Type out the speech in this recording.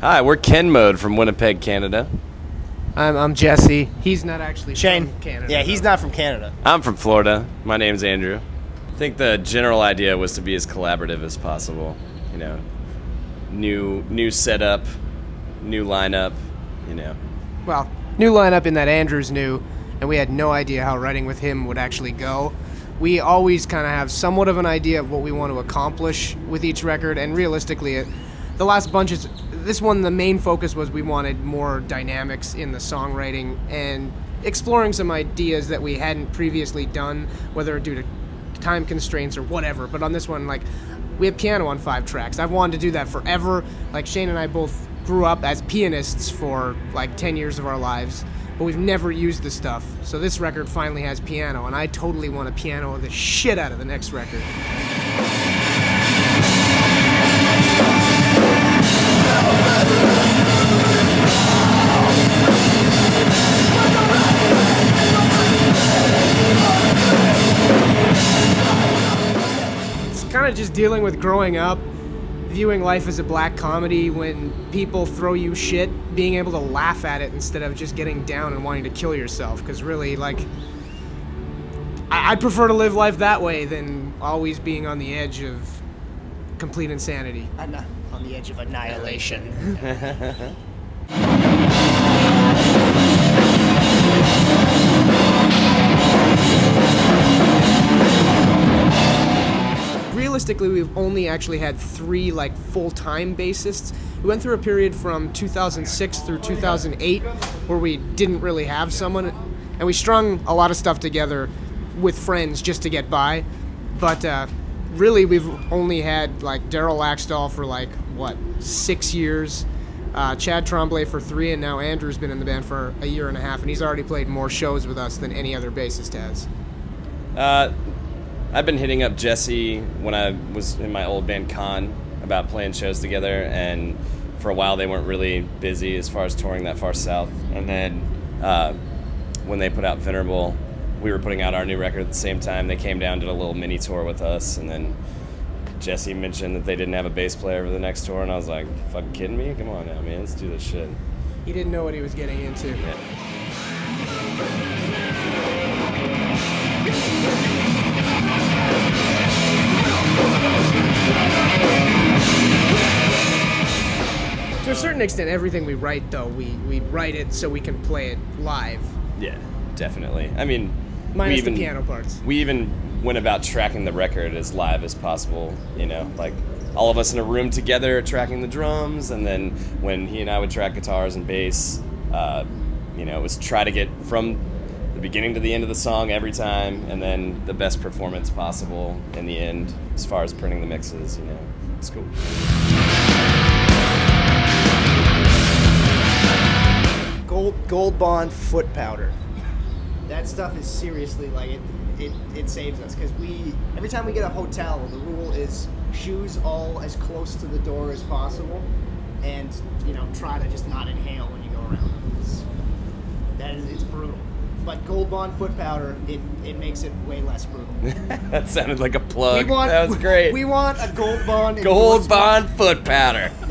Hi, we're Ken Mode from Winnipeg, Canada. I'm Jesse. He's not actually Shane. from Canada. Yeah, he's not from Canada. I'm from Florida. My name's Andrew. I think the general idea was to be as collaborative as possible. You know, new setup, new lineup, you know. Well, new lineup in that Andrew's new, and we had no idea how writing with him would actually go. We always kind of have somewhat of an idea of what we want to accomplish with each record, and realistically, the last bunches, this one, the main focus was we wanted more dynamics in the songwriting and exploring some ideas that we hadn't previously done, whether due to time constraints or whatever. But on this one, like, we have piano on 5 tracks. I've wanted to do that forever. Like, Shane and I both grew up as pianists for like 10 years of our lives, but we've never used the stuff. So this record finally has piano, and I totally want to piano the shit out of the next record. It's kind of just dealing with growing up, viewing life as a black comedy when people throw you shit, being able to laugh at it instead of just getting down and wanting to kill yourself. Because really, like, I'd prefer to live life that way than always being on the edge of complete insanity. I'm not on the edge of annihilation. Realistically, we've only actually had 3 like full-time bassists. We went through a period from 2006 through 2008 where we didn't really have someone, and we strung a lot of stuff together with friends just to get by. But really, we've only had like Daryl Laxdal for like 6 years, Chad Tremblay for 3, and now Andrew's been in the band for a year and a half, and he's already played more shows with us than any other bassist has. I've been hitting up Jesse when I was in my old band Con about playing shows together, and for a while they weren't really busy as far as touring that far south. And then when they put out Venerable, we were putting out our new record at the same time. They came down, did a little mini tour with us, and then Jesse mentioned that they didn't have a bass player for the next tour, and I was like, fucking kidding me? Come on now, man, let's do this shit. He didn't know what he was getting into. Yeah. To a certain extent, everything we write, though, we write it so we can play it live. Yeah, definitely. I mean, Minus the piano parts. We even went about tracking the record as live as possible, you know, like all of us in a room together tracking the drums, and then when he and I would track guitars and bass, you know, it was try to get from the beginning to the end of the song every time, and then the best performance possible in the end as far as printing the mixes, you know. It's cool. Gold Bond foot powder. That stuff is seriously like it saves us, because every time we get a hotel, the rule is shoes all as close to the door as possible, and you know, try to just not inhale when you go around. It's brutal. But Gold Bond foot powder, it makes it way less brutal. That sounded like a plug. That was great. We want a Gold Bond Gold Bond foot powder.